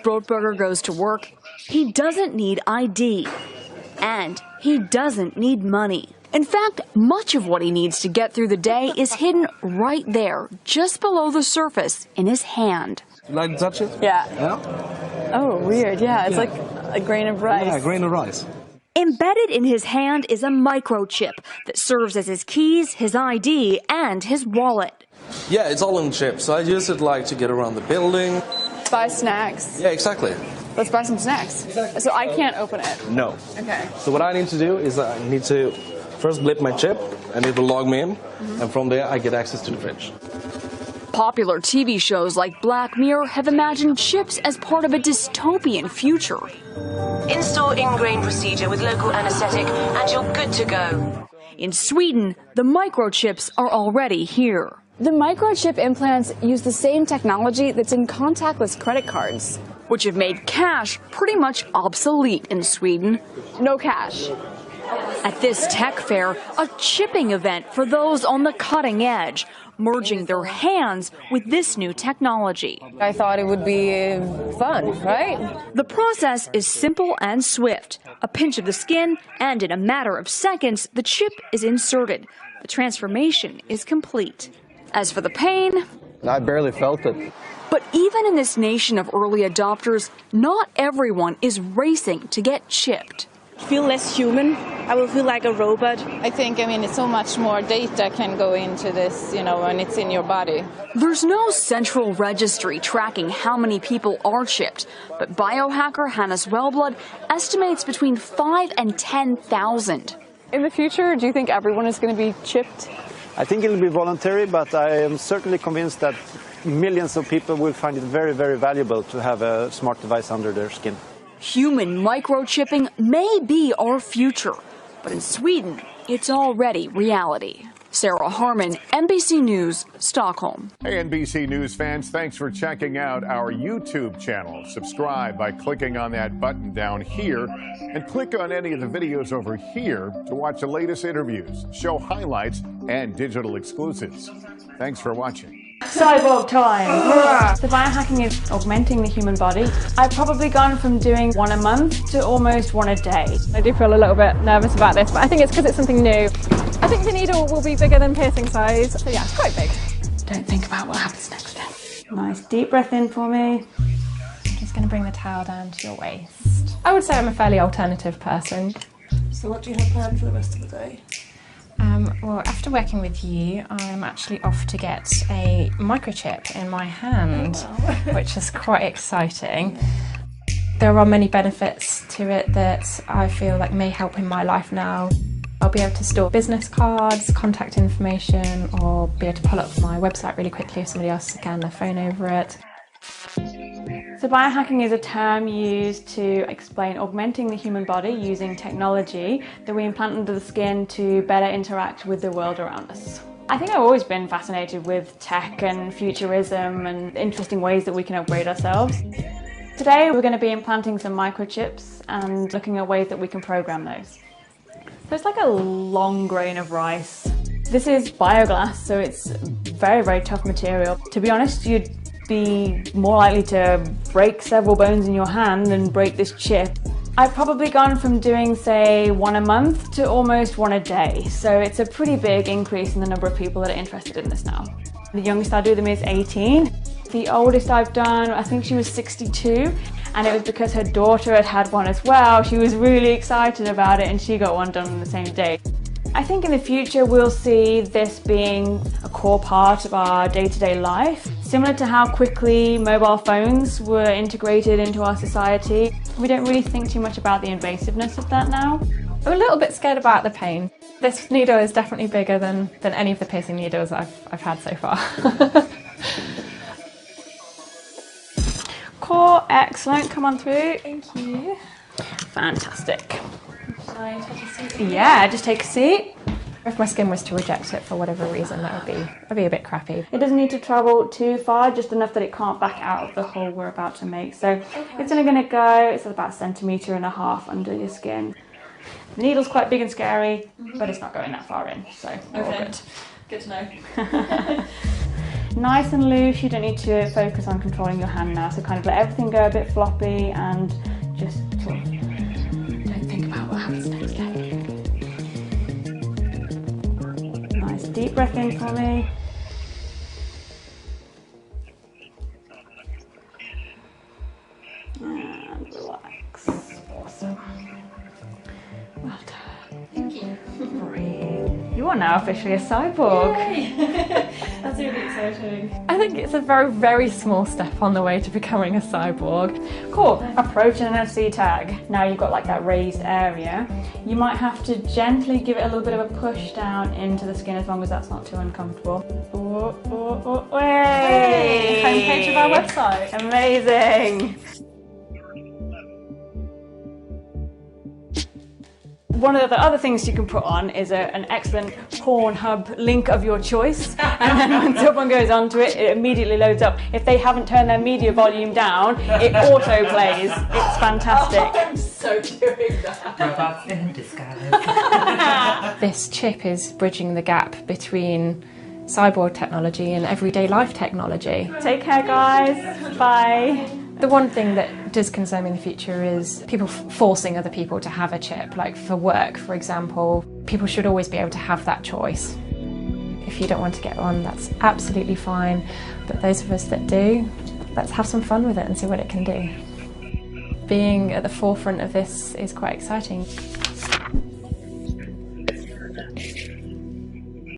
Brotberger goes to work, he doesn't need ID. And he doesn't need money. In fact, much of what he needs to get through the day is hidden right there, just below the surface, in his hand. You like to touch it? Yeah. Yeah? Oh, weird. Yeah, it's like a grain of rice. Yeah, a grain of rice. Embedded in his hand is a microchip that serves as his keys, his ID, and his wallet. Yeah, it's all in chip, so I use it like to get around the building. Buy snacks. Yeah, exactly. Let's buy some snacks. Exactly. So I can't open it? No. Okay. So what I need to do is I need to first blip my chip, and it will log me in, and from there I get access to the fridge. Popular TV shows like Black Mirror have imagined chips as part of a dystopian future. Install ingrain procedure with local anesthetic and you're good to go. In Sweden, the microchips are already here. The microchip implants use the same technology that's in contactless credit cards, which have made cash pretty much obsolete in Sweden. No cash. At this tech fair, a chipping event for those on the cutting edge, merging their hands with this new technology. I thought it would be fun, right? The process is simple and swift. A pinch of the skin, and in a matter of seconds, the chip is inserted. The transformation is complete. As for the pain, I barely felt it. But even in this nation of early adopters, not everyone is racing to get chipped. Feel less human. I will feel like a robot. I think, it's so much more data can go into this, when it's in your body. There's no central registry tracking how many people are chipped, but biohacker Hannes Wellblood estimates between 5 and 10,000. In the future, do you think everyone is going to be chipped? I think it will be voluntary, but I am certainly convinced that millions of people will find it very, very valuable to have a smart device under their skin. Human microchipping may be our future, but in Sweden, it's already reality. Sarah Harmon, NBC News, Stockholm. Hey, NBC News fans, thanks for checking out our YouTube channel. Subscribe by clicking on that button down here and click on any of the videos over here to watch the latest interviews, show highlights, and digital exclusives. Thanks for watching. Cyborg time! So biohacking is augmenting the human body. I've probably gone from doing one a month to almost one a day. I do feel a little bit nervous about this, but I think it's because it's something new. I think the needle will be bigger than piercing size, so yeah, it's quite big. Don't think about what happens next. Nice deep breath in for me. I'm just going to bring the towel down to your waist. I would say I'm a fairly alternative person. So what do you have planned for the rest of the day? Well, after working with you, I'm actually off to get a microchip in my hand, which is quite exciting. There are many benefits to it that I feel like may help in my life now. I'll be able to store business cards, contact information, or be able to pull up my website really quickly if somebody else scans their phone over it. So biohacking is a term used to explain augmenting the human body using technology that we implant under the skin to better interact with the world around us. I think I've always been fascinated with tech and futurism and interesting ways that we can upgrade ourselves. Today we're going to be implanting some microchips and looking at ways that we can program those. So it's like a long grain of rice. This is bioglass, so it's very, very tough material. To be honest, you'd be more likely to break several bones in your hand than break this chip. I've probably gone from doing, say, one a month to almost one a day. So it's a pretty big increase in the number of people that are interested in this now. The youngest I do them is 18. The oldest I've done, I think she was 62. And it was because her daughter had had one as well. She was really excited about it and she got one done on the same day. I think in the future we'll see this being a core part of our day-to-day life. Similar to how quickly mobile phones were integrated into our society, we don't really think too much about the invasiveness of that now. I'm a little bit scared about the pain. This needle is definitely bigger than any of the piercing needles I've had so far. Core, excellent, come on through. Thank you. Fantastic. Shall I take a seat? Yeah, just take a seat. If my skin was to reject it for whatever reason, that'd be a bit crappy. It doesn't need to travel too far, just enough that it can't back out of the hole we're about to make. So it's only going to go, it's about 1.5 centimeters under your skin. The needle's quite big and scary, but it's not going that far in, so we're all good. Good to know. Nice and loose, you don't need to focus on controlling your hand now, so kind of let everything go a bit floppy and just sort of don't think about what happens next. Nice deep breath in for me. And relax. Awesome. Well done. Thank you. Breathe. You are now officially a cyborg. Yay. That's really exciting. I think it's a very, very small step on the way to becoming a cyborg. Cool. Approach an NFC tag. Now you've got like that raised area. You might have to gently give it a little bit of a push down into the skin as long as that's not too uncomfortable. Hey! Homepage of our website. Amazing. One of the other things you can put on is an excellent Pornhub link of your choice, and then when someone goes onto it, it immediately loads up. If they haven't turned their media volume down, it auto plays. It's fantastic. Oh, I'm so doing that. Robots in disguise. This chip is bridging the gap between cyborg technology and everyday life technology. Take care, guys. Bye. The one thing that does concern me in the future is people forcing other people to have a chip. Like for work, for example, people should always be able to have that choice. If you don't want to get one, that's absolutely fine. But those of us that do, let's have some fun with it and see what it can do. Being at the forefront of this is quite exciting.